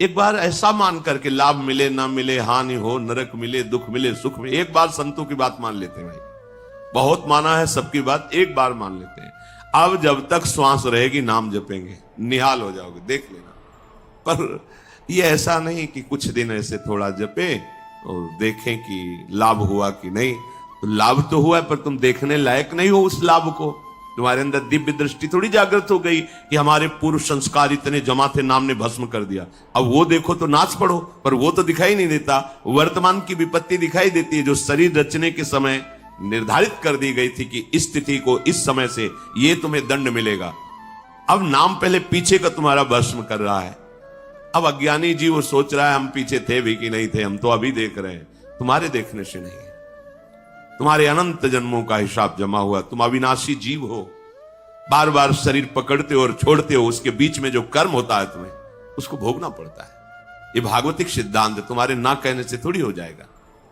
एक बार ऐसा मान करके, लाभ मिले ना मिले, हानि हो, नरक मिले, दुख मिले, सुख मिले, एक बार संतों की बात मान लेते हैं भाई। बहुत माना है सबकी बात, एक बार मान लेते हैं। अब जब तक श्वास रहेगी नाम जपेंगे, निहाल हो जाओगे, देख लेना। पर ये ऐसा नहीं कि कुछ दिन ऐसे थोड़ा जपे और देखें कि लाभ हुआ कि नहीं। तो लाभ तो हुआ है, पर तुम देखने लायक नहीं हो उस लाभ को। तुम्हारे अंदर दिव्य दृष्टि थोड़ी जागृत हो गई कि हमारे पूर्व संस्कार इतने जमा थे, नाम ने भस्म कर दिया। अब वो देखो तो नाच पड़ो, पर वो तो दिखाई नहीं देता। वर्तमान की विपत्ति दिखाई देती है, जो शरीर रचने के समय निर्धारित कर दी गई थी कि इस तिथि को, इस समय से ये तुम्हें दंड मिलेगा। अब नाम पहले पीछे का तुम्हारा भस्म कर रहा है। अब अज्ञानी जीव वो सोच रहा है हम पीछे थे भी कि नहीं थे, हम तो अभी देख रहे हैं। तुम्हारे देखने से नहीं है, तुम्हारे अनंत जन्मों का हिसाब जमा हुआ। तुम अविनाशी जीव हो, बार बार शरीर पकड़ते हो और छोड़ते हो, उसके बीच में जो कर्म होता है तुम्हें उसको भोगना पड़ता है। ये भागवतिक सिद्धांत तुम्हारे ना कहने से थोड़ी हो जाएगा।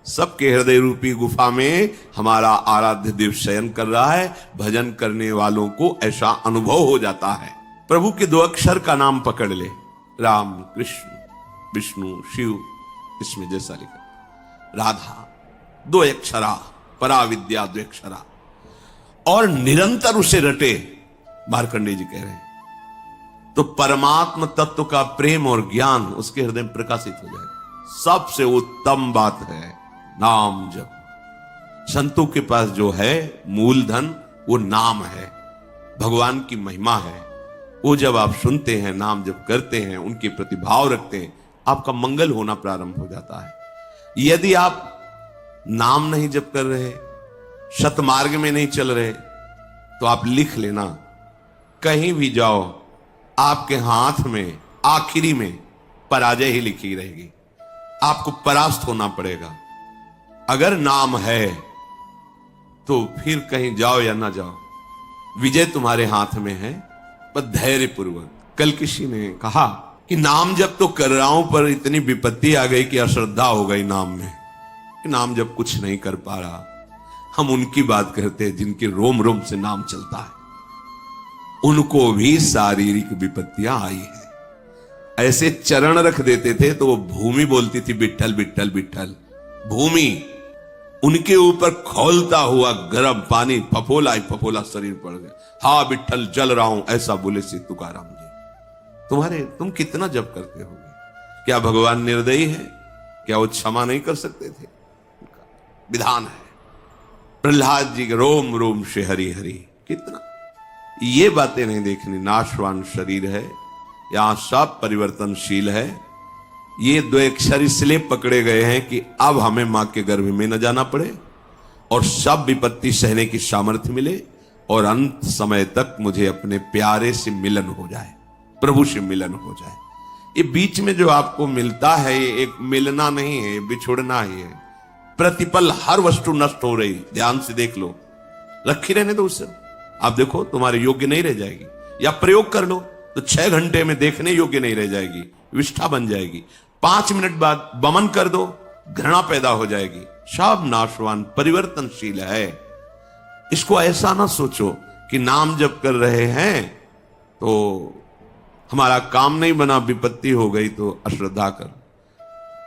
सबके हृदय रूपी गुफा में हमारा आराध्य देव शयन कर रहा है। भजन करने वालों को ऐसा अनुभव हो जाता है। प्रभु के 2 अक्षर का नाम पकड़ ले, राम, कृष्ण, विष्णु, शिव, इसमें जैसा लिखा, राधा, 2 अक्षरा, परा विद्या 2 अक्षरा, और निरंतर उसे रटे। मार्कंडेय जी कह रहे हैं तो परमात्म तत्व का प्रेम और ज्ञान उसके हृदय में प्रकाशित हो जाएगा। सबसे उत्तम बात है नाम जप। संतों के पास जो है मूलधन वो नाम है, भगवान की महिमा है। वो जब आप सुनते हैं, नाम जब करते हैं, उनके प्रति भाव रखते हैं, आपका मंगल होना प्रारंभ हो जाता है। यदि आप नाम नहीं जप कर रहे, सतमार्ग में नहीं चल रहे, तो आप लिख लेना, कहीं भी जाओ आपके हाथ में आखिरी में पराजय ही लिखी रहेगी। आपको परास्त होना पड़ेगा। अगर नाम है तो फिर कहीं जाओ या ना जाओ, विजय तुम्हारे हाथ में है, पर धैर्य पूर्वक। कल किसी ने कहा कि नाम जप तो कर रहा हूं, पर इतनी विपत्ति आ गई कि अश्रद्धा हो गई नाम में, कि नाम जप कुछ नहीं कर पा रहा। हम उनकी बात करते हैं जिनके रोम रोम से नाम चलता है, उनको भी शारीरिक विपत्तियां आई है। ऐसे चरण रख देते थे तो वो भूमि बोलती थी विट्ठल विट्ठल विट्ठल। भूमि उनके ऊपर खोलता हुआ गर्म पानी फफोला ही फफोला शरीर पड़ गया। हा विट्ठल जल रहा हूं, ऐसा बोले श्री तुकाराम जी। तुम कितना जप करते होगे? क्या भगवान निर्दयी है? क्या वो क्षमा नहीं कर सकते थे? विधान है। प्रहलाद जी के रोम रोम से हरि हरि, कितना। ये बातें नहीं देखनी। नाशवान शरीर है, यहां सब परिवर्तनशील है। ये 2 अक्षर इसलिए पकड़े गए हैं कि अब हमें मां के गर्भ में न जाना पड़े और सब विपत्ति सहने की सामर्थ्य मिले, और अंत समय तक मुझे अपने प्यारे से मिलन हो जाए, प्रभु से मिलन हो जाए। ये बीच में जो आपको मिलता है, ये एक मिलना नहीं है, बिछुड़ना ही है। प्रतिपल हर वस्तु नष्ट हो रही, ध्यान से देख लो। रखी रहने दो उससे, आप देखो तुम्हारे योग्य नहीं रह जाएगी। या प्रयोग कर लो तो 6 घंटे में देखने योग्य नहीं रह जाएगी, विष्ठा बन जाएगी। 5 मिनट बाद बमन कर दो, घृणा पैदा हो जाएगी। सब नाशवान परिवर्तनशील है। इसको ऐसा ना सोचो कि नाम जप कर रहे हैं तो हमारा काम नहीं बना, विपत्ति हो गई तो अश्रद्धा कर।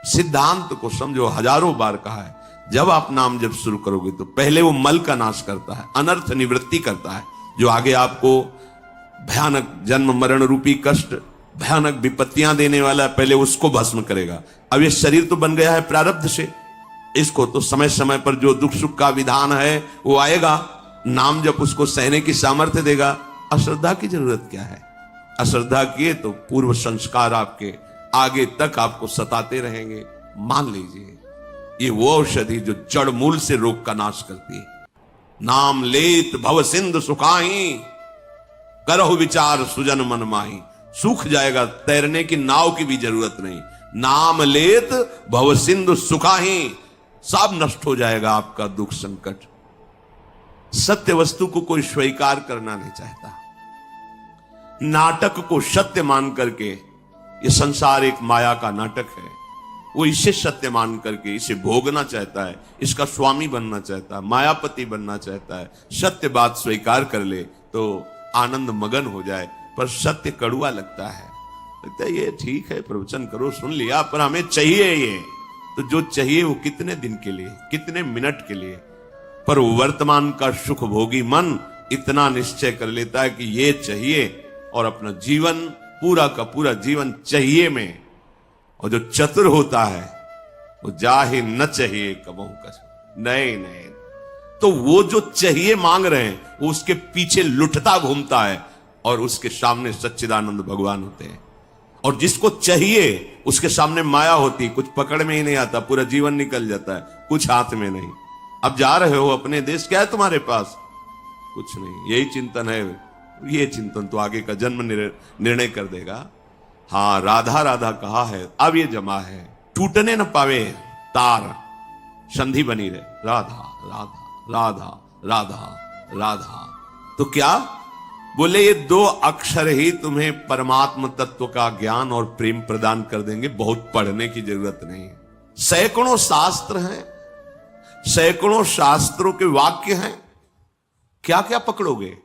सिद्धांत को समझो, हजारों बार कहा है। जब आप नाम जब शुरू करोगे तो पहले वो मल का नाश करता है, अनर्थ निवृत्ति करता है, जो आगे आपको भयानक जन्म मरण रूपी कष्ट, भयानक विपत्तियां देने वाला है, पहले उसको भस्म करेगा। अब ये शरीर तो बन गया है प्रारब्ध से, इसको तो समय समय पर जो दुख सुख का विधान है वो आएगा। नाम जब उसको सहने की सामर्थ्य देगा। अश्रद्धा की जरूरत क्या है? अश्रद्धा किए तो पूर्व संस्कार आपके आगे तक आपको सताते रहेंगे। मान लीजिए ये वो औषधि जो जड़ मूल से रोग का नाश करती है। नाम लेत भव सिंधु सुखाही, करहु विचार सुजन मन माही। सूख जाएगा, तैरने की नाव की भी जरूरत नहीं। नाम लेत भव सिंधु सुखाही, सब नष्ट हो जाएगा आपका दुख संकट। सत्य वस्तु को कोई स्वीकार करना नहीं चाहता। नाटक को सत्य मान करके, ये संसार एक माया का नाटक है, वो इसे सत्य मान करके इसे भोगना चाहता है, इसका स्वामी बनना चाहता है, मायापति बनना चाहता है। सत्य बात स्वीकार कर ले तो आनंद मगन हो जाए, पर सत्य कड़ुआ लगता है। लगता है ये ठीक है, प्रवचन करो, सुन लिया, पर हमें चाहिए ये। तो जो चाहिए वो कितने दिन के लिए, कितने मिनट के लिए, पर वर्तमान का सुख भोगी मन इतना निश्चय कर लेता है कि ये चाहिए, और अपना जीवन पूरा का पूरा जीवन चाहिए में। और जो चतुर होता है वो जाहे न चाहिए कबहू कछ, नहीं नहीं, तो वो जो चाहिए मांग रहे हैं वो उसके पीछे लुटता घूमता है, और उसके सामने सच्चिदानंद भगवान होते हैं। और जिसको चाहिए उसके सामने माया होती, कुछ पकड़ में ही नहीं आता, पूरा जीवन निकल जाता है, कुछ हाथ में नहीं। अब जा रहे हो अपने देश, क्या है तुम्हारे पास? कुछ नहीं, यही चिंतन है। ये चिंतन तो आगे का जन्म निर्णय कर देगा। हाँ, राधा राधा कहा है, अब ये जमा है, टूटने न पावे तार, संधि बनी रहे, राधा राधा राधा राधा राधा। तो क्या बोले, ये 2 अक्षर ही तुम्हें परमात्म तत्व का ज्ञान और प्रेम प्रदान कर देंगे, बहुत पढ़ने की जरूरत नहीं। सैकड़ों शास्त्र हैं, सैकड़ों शास्त्रों के वाक्य हैं, क्या क्या पकड़ोगे?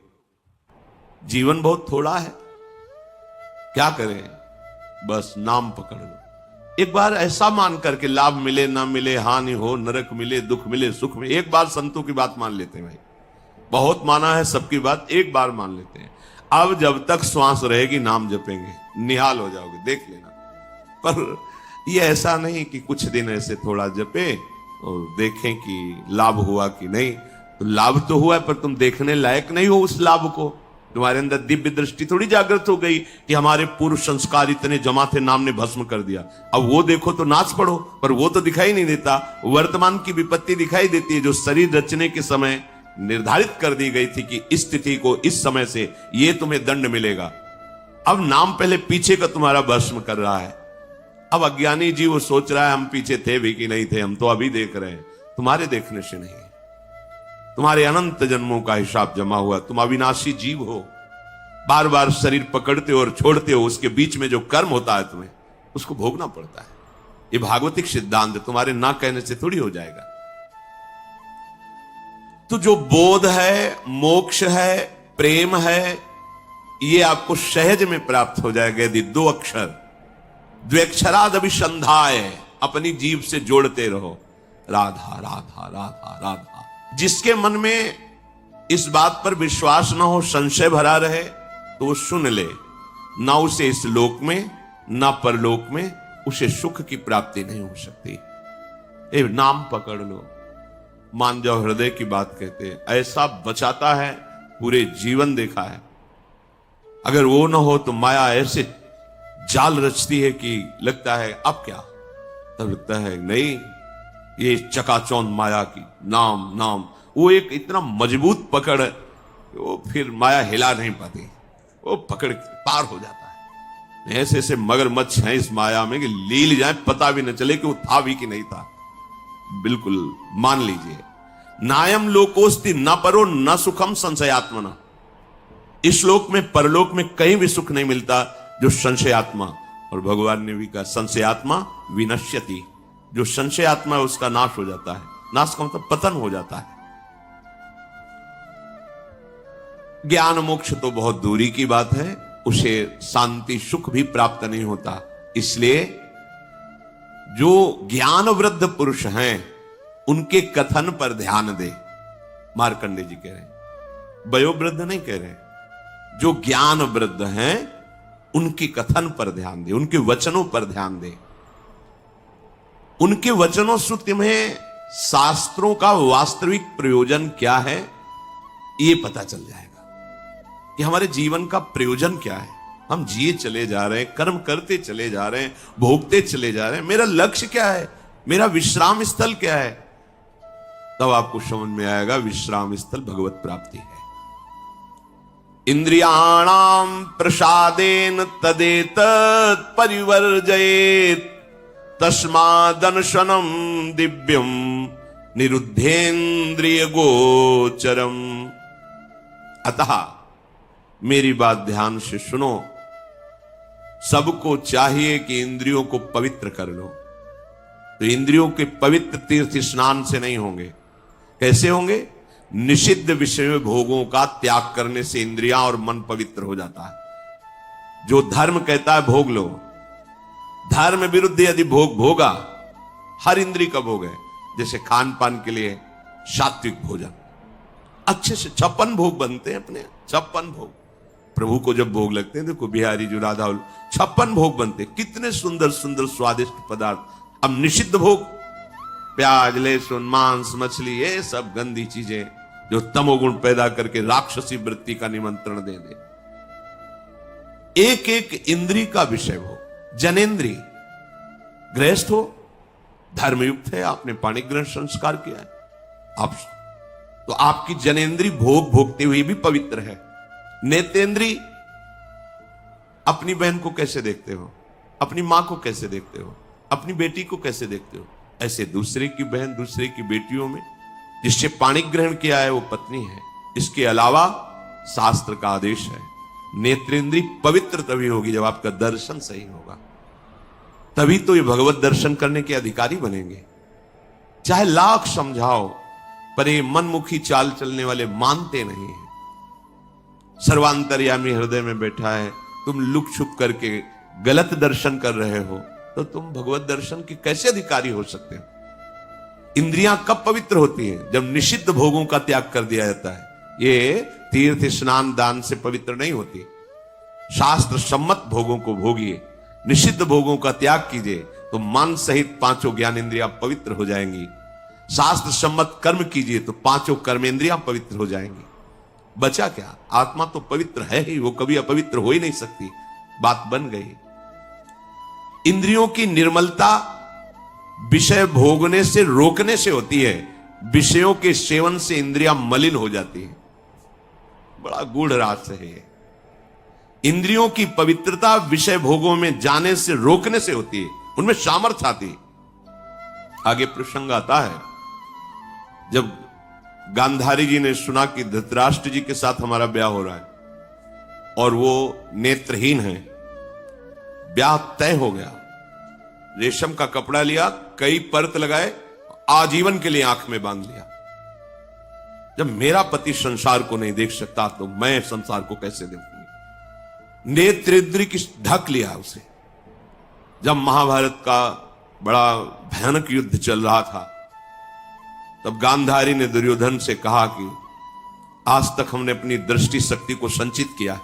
जीवन बहुत थोड़ा है, क्या करें? बस नाम पकड़ लो। एक बार ऐसा मान करके, लाभ मिले ना मिले, हानि हो, नरक मिले, दुख मिले, सुख में, एक बार संतों की बात मान लेते हैं भाई। बहुत माना है सबकी बात, एक बार मान लेते हैं। अब जब तक श्वास रहेगी नाम जपेंगे, निहाल हो जाओगे, देख लेना। पर ये ऐसा नहीं कि कुछ दिन ऐसे थोड़ा जपे और देखें कि लाभ हुआ कि नहीं। तो लाभ तो हुआ है, पर तुम देखने लायक नहीं हो उस लाभ को। तुम्हारे अंदर दिव्य दृष्टि थोड़ी जागृत हो गई कि हमारे पूर्व संस्कार इतने जमा थे, नाम ने भस्म कर दिया। अब वो देखो तो नाच पड़ो, पर वो तो दिखाई नहीं देता। वर्तमान की विपत्ति दिखाई देती है, जो शरीर रचने के समय निर्धारित कर दी गई थी कि इस तिथि को, इस समय से ये तुम्हें दंड मिलेगा। अब नाम पहले पीछे का तुम्हारा भस्म कर रहा है। अब अज्ञानी जी वो सोच रहा है हम पीछे थे भी कि नहीं थे, हम तो अभी देख रहे हैं। तुम्हारे देखने से नहीं, तुम्हारे अनंत जन्मों का हिसाब जमा हुआ। तुम अविनाशी जीव हो, बार बार शरीर पकड़ते हो और छोड़ते हो, उसके बीच में जो कर्म होता है तुम्हें उसको भोगना पड़ता है। ये भागवतिक सिद्धांत तुम्हारे ना कहने से थोड़ी हो जाएगा। तो जो बोध है, मोक्ष है, प्रेम है, ये आपको सहज में प्राप्त हो जाएगा यदि 2 अक्षर, द्व्यक्षराद अभिसंधाय, अपनी जीव से जोड़ते रहो, राधा राधा राधा राधा। जिसके मन में इस बात पर विश्वास ना हो, संशय भरा रहे, तो वो सुन ले, ना उसे इस लोक में ना परलोक में उसे सुख की प्राप्ति नहीं हो सकती। ए, नाम पकड़ लो, मान जाओ, हृदय की बात कहते हैं, ऐसा बचाता है, पूरे जीवन देखा है। अगर वो ना हो तो माया ऐसे जाल रचती है कि लगता है अब क्या, तब लगता है नहीं, ये चकाचौंध माया की नाम नाम, वो एक इतना मजबूत पकड़, वो फिर माया हिला नहीं पाती, वो पकड़ पार हो जाता है। ऐसे ऐसे मगरमच्छ हैं इस माया में कि लील जाए पता भी न चले कि वो था भी कि नहीं था। बिल्कुल मान लीजिए, नायम लोकोस्ति न परो न सुखम संशयात्मना। इस लोक में परलोक में कहीं भी सुख नहीं मिलता जो संशयात्मा, और भगवान ने भी कहा संशयात्मा विनश्यति, जो संशय आत्मा है उसका नाश हो जाता है। नाश का मतलब पतन हो जाता है। ज्ञान मोक्ष तो बहुत दूरी की बात है, उसे शांति सुख भी प्राप्त नहीं होता। इसलिए जो ज्ञान वृद्ध पुरुष हैं उनके कथन पर ध्यान दे, मार्कंडे जी कह रहे हैं, वयोवृद्ध नहीं कह रहे, जो ज्ञान वृद्ध हैं उनके कथन पर ध्यान दे, उनके वचनों पर ध्यान दे। उनके वचनों से में शास्त्रों का वास्तविक प्रयोजन क्या है ये पता चल जाएगा कि हमारे जीवन का प्रयोजन क्या है। हम जिए चले जा रहे हैं, कर्म करते चले जा रहे हैं, भोगते चले जा रहे हैं, मेरा लक्ष्य क्या है, मेरा विश्राम स्थल क्या है। तब आपको समझ में आएगा विश्राम स्थल भगवत प्राप्ति है। इंद्रियाणाम प्रसादेन तदेतत् परिवर्जयेत् तस्मादनशनम दिव्यम निरुद्धेन्द्रिय गोचरम। अतः मेरी बात ध्यान से सुनो, सबको चाहिए कि इंद्रियों को पवित्र कर लो। तो इंद्रियों के पवित्र तीर्थ स्नान से नहीं होंगे। कैसे होंगे? निषिद्ध विषय भोगों का त्याग करने से इंद्रियां और मन पवित्र हो जाता है। जो धर्म कहता है भोग लो, धर्म विरुद्ध यदि भोग भोगा, हर इंद्री का भोग है। जैसे खान पान के लिए सात्विक भोजन, अच्छे से 56 भोग बनते हैं अपने, 56 भोग प्रभु को जब भोग लगते हैं। देखो बिहारी जो राधा 56 भोग बनते, कितने सुंदर सुंदर स्वादिष्ट पदार्थ। अब निषिद्ध भोग, प्याज लहसुन मांस मछली, ये सब गंदी चीजें जो तमोगुण पैदा करके राक्षसी वृत्ति का निमंत्रण दे दे। एक एक इंद्री का विषय हो। जनेन्द्री, गृहस्थ हो, धर्मयुक्त है, आपने पाणी ग्रहण संस्कार किया है, आप तो आपकी जनेन्द्री भोग भोगते हुए भी पवित्र है। नेतेंद्री, अपनी बहन को कैसे देखते हो, अपनी मां को कैसे देखते हो, अपनी बेटी को कैसे देखते हो, ऐसे दूसरे की बहन दूसरे की बेटियों में जिससे पाणी ग्रहण किया है वो पत्नी है। इसके अलावा शास्त्र का आदेश है, नेत्रेंद्री पवित्र तभी होगी जब आपका दर्शन सही होगा, तभी तो ये भगवत दर्शन करने के अधिकारी बनेंगे। चाहे लाख समझाओ, पर ये मनमुखी चाल चलने वाले मानते नहीं हैं। सर्वांतर्यामी हृदय में बैठा है, तुम लुक छुप करके गलत दर्शन कर रहे हो, तो तुम भगवत दर्शन के कैसे अधिकारी हो सकते हो? इंद्रियां कब पवित्र होती हैं? जब निषिद्ध भोगों का त्याग कर दिया जाता है। ये तीर्थ स्नान दान से पवित्र नहीं होती। शास्त्र सम्मत भोगों को भोगिए, निषिद्ध भोगों का त्याग कीजिए, तो मन सहित 5 ज्ञानेंद्रियां पवित्र हो जाएंगी। शास्त्र सम्मत कर्म कीजिए तो 5 कर्मेंद्रियां पवित्र हो जाएंगी। बचा क्या? आत्मा तो पवित्र है ही, वो कभी अपवित्र हो ही नहीं सकती। बात बन गई। इंद्रियों की निर्मलता विषय भोगने से रोकने से होती है। विषयों के सेवन से इंद्रियां मलिन हो जाती हैं। बड़ा गूढ़ रहस्य है ये। इंद्रियों की पवित्रता विषय भोगों में जाने से रोकने से होती है, उनमें सामर्थ्य आती है। आगे प्रसंग आता है, जब गांधारी जी ने सुना कि धृतराष्ट्र जी के साथ हमारा ब्याह हो रहा है और वो नेत्रहीन है, ब्याह तय हो गया। रेशम का कपड़ा लिया, कई परत लगाए, आजीवन के लिए आंख में बांध लिया। जब मेरा पति संसार को नहीं देख सकता तो मैं संसार को कैसे देखूंगी? नेत्रेंद्री की ढक लिया उसे। जब महाभारत का बड़ा भयानक युद्ध चल रहा था, तब गांधारी ने दुर्योधन से कहा कि आज तक हमने अपनी दृष्टि शक्ति को संचित किया,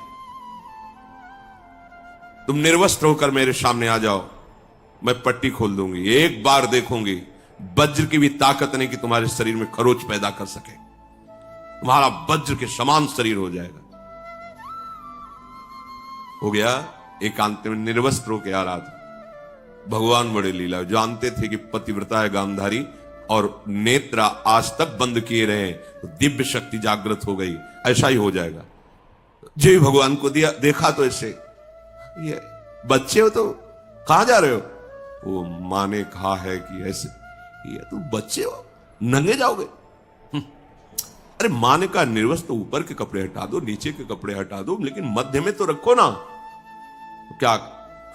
तुम निर्वस्त्र होकर मेरे सामने आ जाओ, मैं पट्टी खोल दूंगी, एक बार देखूंगी, वज्र की भी ताकत नहीं कि तुम्हारे शरीर में खरोच पैदा कर सके, तुम्हारा वज्र के समान शरीर हो जाएगा। हो गया। एकांत में निर्वस्त्र होकर आ रहा था। भगवान बड़े लीला, जानते थे कि पतिव्रता है गांधारी और नेत्र आज तक बंद किए रहे, तो दिव्य शक्ति जागृत हो गई, ऐसा ही हो जाएगा। जो भगवान को दिया देखा तो ऐसे, ये बच्चे हो तो कहां जा रहे हो? वो मां ने कहा है कि ऐसे, ये तुम बच्चे हो, नंगे जाओगे? अरे मां ने कहा निर्वस्त्र ऊपर के कपड़े हटा दो, नीचे के कपड़े हटा दो, लेकिन मध्य में तो रखो ना। तो क्या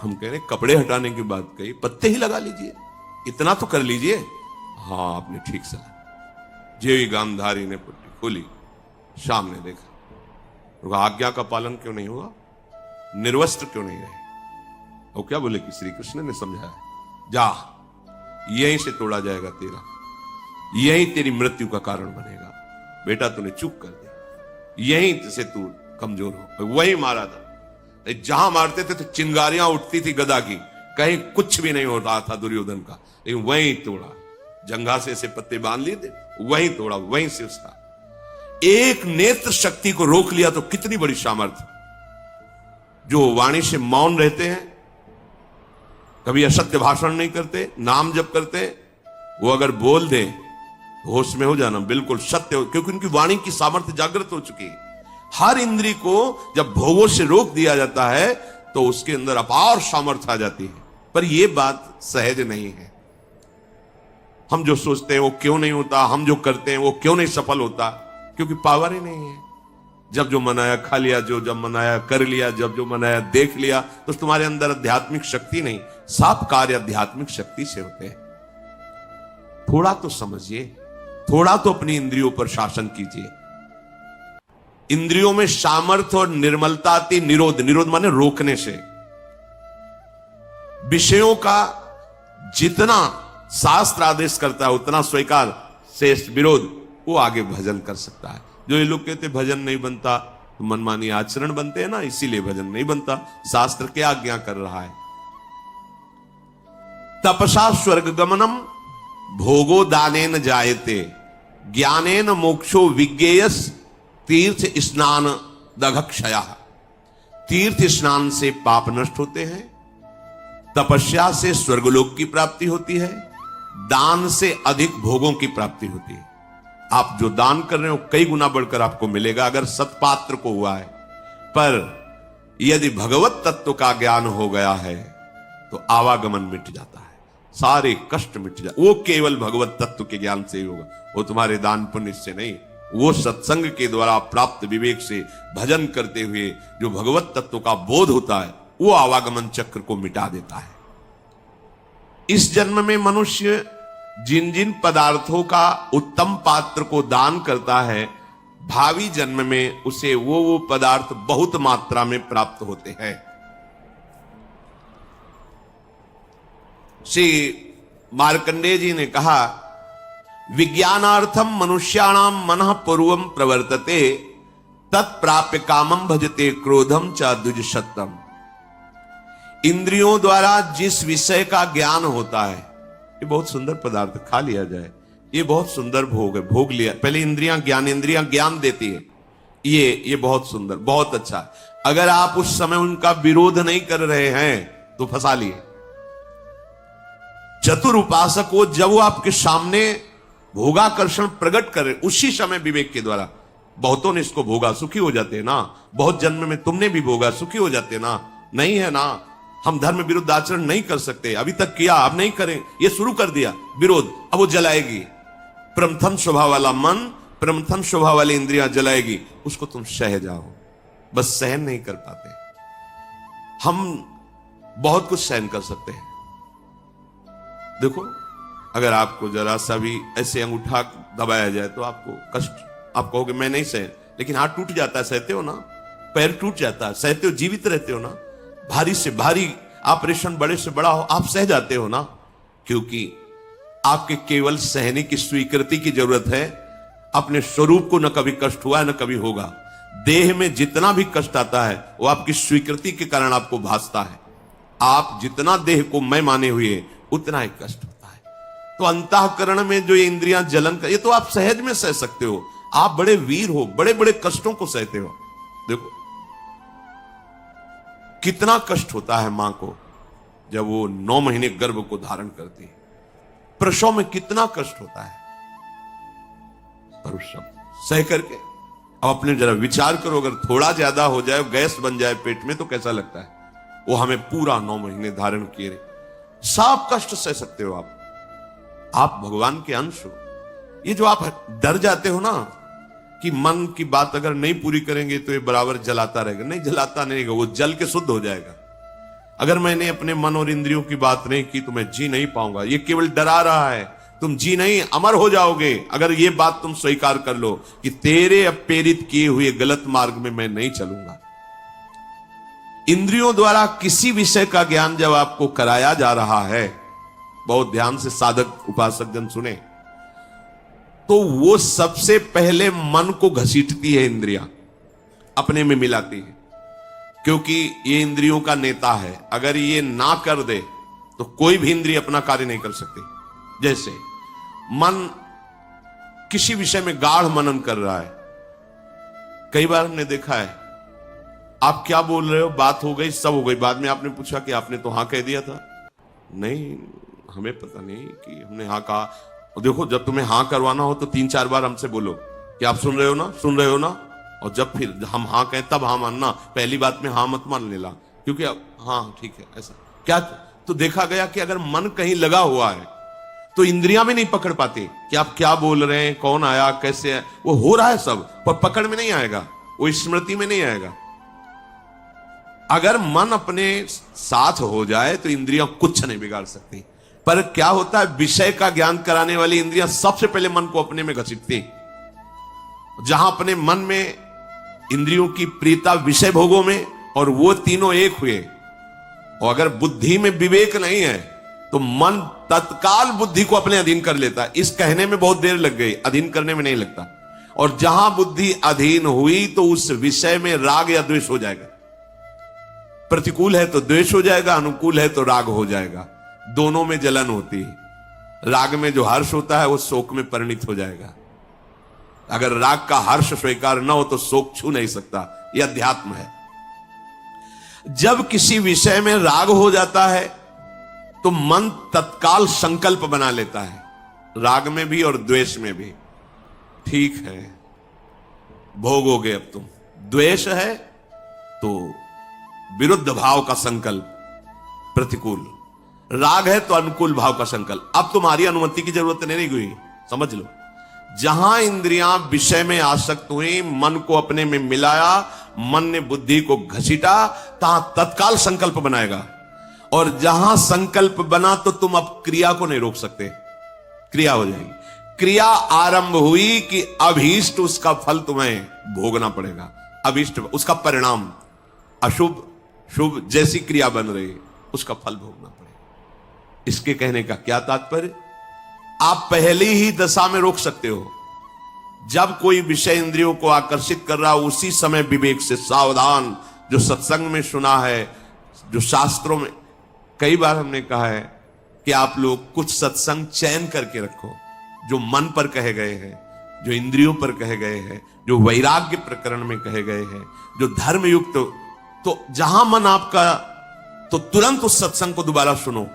हम कह रहे कपड़े हटाने की बात कही, पत्ते ही लगा लीजिए, इतना तो कर लीजिए। हाँ आपने ठीक सलाह। जेवी गांधारी ने पट्टी खोली, सामने देखा, आज्ञा का पालन क्यों नहीं हुआ, निर्वस्त्र क्यों नहीं रहे? और क्या बोले कि श्री कृष्ण ने समझाया, जा यहीं से तोड़ा जाएगा तेरा, यहीं तेरी मृत्यु का कारण बनेगा। बेटा तूने चूक कर दी, यहीं से तू कमजोर हो। वही मारा था, जहां मारते थे तो चिंगारियां उठती थी गदा की, कहीं कुछ भी नहीं हो रहा था दुर्योधन का, लेकिन वहीं तोड़ा। जंघा से पत्ते बांध लिए थे, वहीं तोड़ा, वहीं से उसका एक नेत्र शक्ति को रोक लिया। तो कितनी बड़ी सामर्थ्य। जो वाणी से मौन रहते हैं, कभी असत्य भाषण नहीं करते, नाम जप करते, वो अगर बोल दे होश में हो जाना, बिल्कुल सत्य हो, क्योंकि उनकी वाणी की सामर्थ्य जागृत हो चुकी है। हर इंद्री को जब भोगों से रोक दिया जाता है तो उसके अंदर अपार सामर्थ्य आ जाती है। पर यह बात सहज नहीं है। हम जो सोचते हैं वो क्यों नहीं होता, हम जो करते हैं वो क्यों नहीं सफल होता, क्योंकि पावर ही नहीं है। जब जो मनाया खा लिया, जब मनाया कर लिया, जब जो मनाया देख लिया, तो तुम्हारे अंदर आध्यात्मिक शक्ति नहीं। सब कार्य आध्यात्मिक शक्ति से होते हैं। थोड़ा तो समझिए, थोड़ा तो अपनी इंद्रियों पर शासन कीजिए। इंद्रियों में सामर्थ्य और निर्मलता आती, निरोध, निरोध माने रोकने से। विषयों का जितना शास्त्र आदेश करता है उतना स्वीकार, शेष विरोध, वो आगे भजन कर सकता है। जो ये लोग कहते भजन नहीं बनता, तो मनमानी आचरण बनते हैं ना, इसीलिए भजन नहीं बनता। शास्त्र क्या आज्ञा कर रहा है? तपसा स्वर्ग गमनम भोगो दानेन जायते ज्ञानेन मोक्षो विज्ञेयस तीर्थ स्नान दघक्षया। तीर्थ स्नान से पाप नष्ट होते हैं, तपस्या से स्वर्गलोक की प्राप्ति होती है, दान से अधिक भोगों की प्राप्ति होती है। आप जो दान कर रहे हो कई गुना बढ़कर आपको मिलेगा अगर सत्पात्र को हुआ है। पर यदि भगवत तत्व का ज्ञान हो गया है तो आवागमन मिट जाता है, सारे कष्ट मिट जाते। वो केवल भगवत तत्व के ज्ञान से ही होगा, वो तुम्हारे दान पुण्य से नहीं। वो सत्संग के द्वारा प्राप्त विवेक से भजन करते हुए जो भगवत तत्व का बोध होता है वो आवागमन चक्र को मिटा देता है। इस जन्म में मनुष्य जिन जिन पदार्थों का उत्तम पात्र को दान करता है, भावी जन्म में उसे वो पदार्थ बहुत मात्रा में प्राप्त होते हैं। श्री मार्कंडेय जी ने कहा, विज्ञानार्थम मनुष्याणाम मनः पूर्वम प्रवर्तते तत्प्राप्य कामम भजते क्रोधम च द्विजशतम। इंद्रियों द्वारा जिस विषय का ज्ञान होता है, ये बहुत सुंदर पदार्थ, खा लिया जाए, ये बहुत सुंदर भोग है, भोग लिया, पहले इंद्रियां ज्ञान देती है, ये बहुत सुंदर, बहुत अच्छा। अगर आप उस समय उनका विरोध नहीं कर रहे हैं तो फंसा लिए। चतुर उपासक को जब वो आपके सामने भोगाकर्षण प्रकट करे, उसी समय विवेक के द्वारा, बहुतों ने इसको भोगा सुखी हो जाते हैं ना, बहुत जन्म में तुमने भी भोगा सुखी हो जाते ना, नहीं है ना। हम धर्म विरुद्ध आचरण नहीं कर सकते, अभी तक किया अब नहीं करें, ये शुरू कर दिया विरोध, अब वो जलाएगी। प्रमथन स्वभाव वाला मन, प्रमथन स्वभाव वाली इंद्रियां जलाएगी, उसको तुम सह जाओ। बस सहन नहीं कर पाते। हम बहुत कुछ सहन कर सकते हैं। देखो, अगर आपको जरा सा भी ऐसे अंगूठा दबाया जाए तो आपको कष्ट, आप कहोगे मैं नहीं सह, लेकिन हाथ टूट जाता है, सहते हो ना, पैर टूट जाता है, सहते हो, जीवित रहते हो ना। भारी से भारी ऑपरेशन, बड़े से बड़ा हो, आप सह जाते हो ना, क्योंकि आपके केवल सहने की स्वीकृति की जरूरत है। अपने स्वरूप को न कभी कष्ट हुआ है न कभी होगा। देह में जितना भी कष्ट आता है वो आपकी स्वीकृति के कारण आपको भासता है। आप जितना देह को मैं माने हुए उतना ही कष्ट होता है। तो अंतःकरण में जो ये इंद्रियां जलन कर, ये तो आप सहज में सह सकते हो। आप बड़े वीर हो, बड़े बड़े कष्टों को सहते हो। देखो कितना कष्ट होता है मां को जब वो 9 महीने गर्भ को धारण करती है, प्रसव में कितना कष्ट होता है, पर उस सब सह करके अब अपने जरा विचार करो, अगर थोड़ा ज्यादा हो जाए, गैस बन जाए पेट में तो कैसा लगता है। वो हमें पूरा 9 महीने धारण किए रहे, सब कष्ट सह सकते हो आप भगवान के अंश हो। ये जो आप डर जाते हो ना कि मन की बात अगर नहीं पूरी करेंगे तो ये बराबर जलाता रहेगा, नहीं जलाता नहीं रहेगा, वो जल के शुद्ध हो जाएगा। अगर मैंने अपने मन और इंद्रियों की बात नहीं की तो मैं जी नहीं पाऊंगा, ये केवल डरा रहा है, तुम जी नहीं अमर हो जाओगे। अगर ये बात तुम स्वीकार कर लो कि तेरे प्रेरित किए हुए गलत मार्ग में मैं नहीं चलूंगा। इंद्रियों द्वारा किसी विषय का ज्ञान जब आपको कराया जा रहा है, बहुत ध्यान से साधक उपासक जन सुने, तो वो सबसे पहले मन को घसीटती है इंद्रियां, अपने में मिलाती है, क्योंकि ये इंद्रियों का नेता है। अगर ये ना कर दे तो कोई भी इंद्रिय अपना कार्य नहीं कर सकती। जैसे मन किसी विषय में गाढ़ मनन कर रहा है, कई बार हमने देखा है, आप क्या बोल रहे हो, बात हो गई, सब हो गई, बाद में आपने पूछा कि आपने तो हाँ कह दिया था। नहीं, हमें पता नहीं कि हमने हाँ कहा। और देखो, जब तुम्हें हाँ करवाना हो तो 3-4 बार हमसे बोलो कि आप सुन रहे हो ना, सुन रहे हो ना, और जब फिर हम हाँ कहें तब हाँ मानना, पहली बात में हाँ मत मान लेना, क्योंकि अब हाँ ठीक है ऐसा क्या। तो देखा गया कि अगर मन कहीं लगा हुआ है तो इंद्रियां भी नहीं पकड़ पाती कि आप क्या बोल रहे हैं, कौन आया, कैसे है, वो हो रहा है सब, पर पकड़ में नहीं आएगा, वो स्मृति में नहीं आएगा। अगर मन अपने साथ हो जाए तो इंद्रियां कुछ नहीं बिगाड़ सकती। पर क्या होता है, विषय का ज्ञान कराने वाली इंद्रियां सबसे पहले मन को अपने में घसीटती। जहां अपने मन में इंद्रियों की प्रियता विषय भोगों में, और वो तीनों एक हुए। और अगर बुद्धि में विवेक नहीं है तो मन तत्काल बुद्धि को अपने अधीन कर लेता है। इस कहने में बहुत देर लग गई, अधीन करने में नहीं लगता। और जहां बुद्धि अधीन हुई तो उस विषय में राग या द्वेष हो जाएगा। प्रतिकूल है तो द्वेष हो जाएगा, अनुकूल है तो राग हो जाएगा। दोनों में जलन होती है। राग में जो हर्ष होता है वो शोक में परिणित हो जाएगा। अगर राग का हर्ष स्वीकार न हो तो शोक छू नहीं सकता। यह अध्यात्म है। जब किसी विषय में राग हो जाता है तो मन तत्काल संकल्प बना लेता है, राग में भी और द्वेष में भी। ठीक है, भोगोगे अब तुम। द्वेष है तो विरुद्ध भाव का संकल्प, प्रतिकूल। राग है तो अनुकूल भाव का संकल्प। अब तुम्हारी अनुमति की जरूरत नहीं हुई, समझ लो। जहां इंद्रियां विषय में आसक्त हुई, मन को अपने में मिलाया, मन ने बुद्धि को घसीटा, तहां तत्काल संकल्प बनाएगा। और जहां संकल्प बना तो तुम अब क्रिया को नहीं रोक सकते, क्रिया हो जाएगी। क्रिया आरंभ हुई कि अभीष्ट उसका फल तुम्हें भोगना पड़ेगा। अभीष्ट उसका परिणाम, अशुभ शुभ जैसी क्रिया बन रही उसका फल भोगना पड़ेगा। इसके कहने का क्या तात्पर्य? आप पहली ही दशा में रोक सकते हो। जब कोई विषय इंद्रियों को आकर्षित कर रहा हो उसी समय विवेक से सावधान। जो सत्संग में सुना है, जो शास्त्रों में कई बार हमने कहा है कि आप लोग कुछ सत्संग चयन करके रखो, जो मन पर कहे गए हैं, जो इंद्रियों पर कहे गए हैं, जो वैराग्य प्रकरण में कहे गए हैं, जो धर्म युक्त। तो जहां मन आपका, तो तुरंत उस सत्संग को दोबारा सुनो।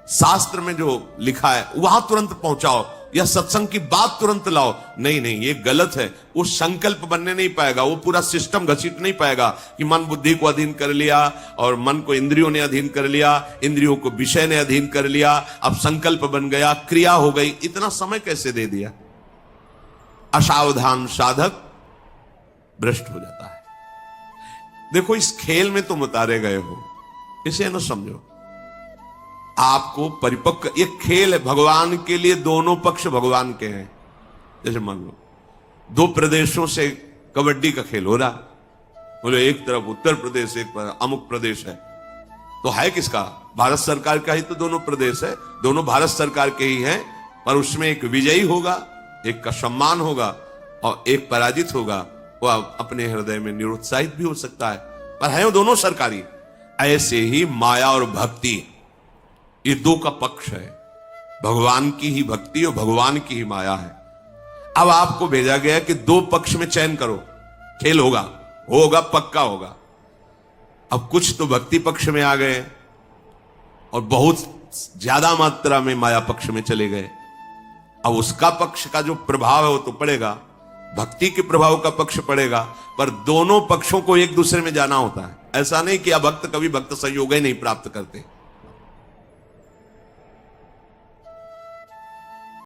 शास्त्र में जो लिखा है वहां तुरंत पहुंचाओ, या सत्संग की बात तुरंत लाओ। नहीं नहीं, ये गलत है। वो संकल्प बनने नहीं पाएगा, वो पूरा सिस्टम घसीट नहीं पाएगा कि मन बुद्धि को अधीन कर लिया और मन को इंद्रियों ने अधीन कर लिया, इंद्रियों को विषय ने अधीन कर लिया, अब संकल्प बन गया, क्रिया हो गई। इतना समय कैसे दे दिया? असावधान साधक भ्रष्ट हो जाता है। देखो, इस खेल में तुम उतारे गए हो, इसे न समझो। आपको परिपक्व, ये खेल है भगवान के लिए। दोनों पक्ष भगवान के हैं। जैसे मान लो दो प्रदेशों से कबड्डी का खेल हो रहा, बोले एक तरफ उत्तर प्रदेश, एक तरफ अमुक प्रदेश है, तो है किसका? भारत सरकार का ही तो दोनों प्रदेश है, दोनों भारत सरकार के ही हैं। पर उसमें एक विजयी होगा, एक का सम्मान होगा, और एक पराजित होगा। वह अपने हृदय में निरुत्साहित भी हो सकता है, पर है वो दोनों सरकारी। ऐसे ही माया और भक्ति, ये दो का पक्ष है। भगवान की ही भक्ति और भगवान की ही माया है। अब आपको भेजा गया कि दो पक्ष में चयन करो, खेल होगा, होगा, पक्का होगा। अब कुछ तो भक्ति पक्ष में आ गए और बहुत ज्यादा मात्रा में माया पक्ष में चले गए। अब उसका पक्ष का जो प्रभाव है वो तो पड़ेगा, भक्ति के प्रभाव का पक्ष पड़ेगा। पर दोनों पक्षों को एक दूसरे में जाना होता है। ऐसा नहीं कि अभक्त कभी भक्त संयोग ही नहीं प्राप्त करते।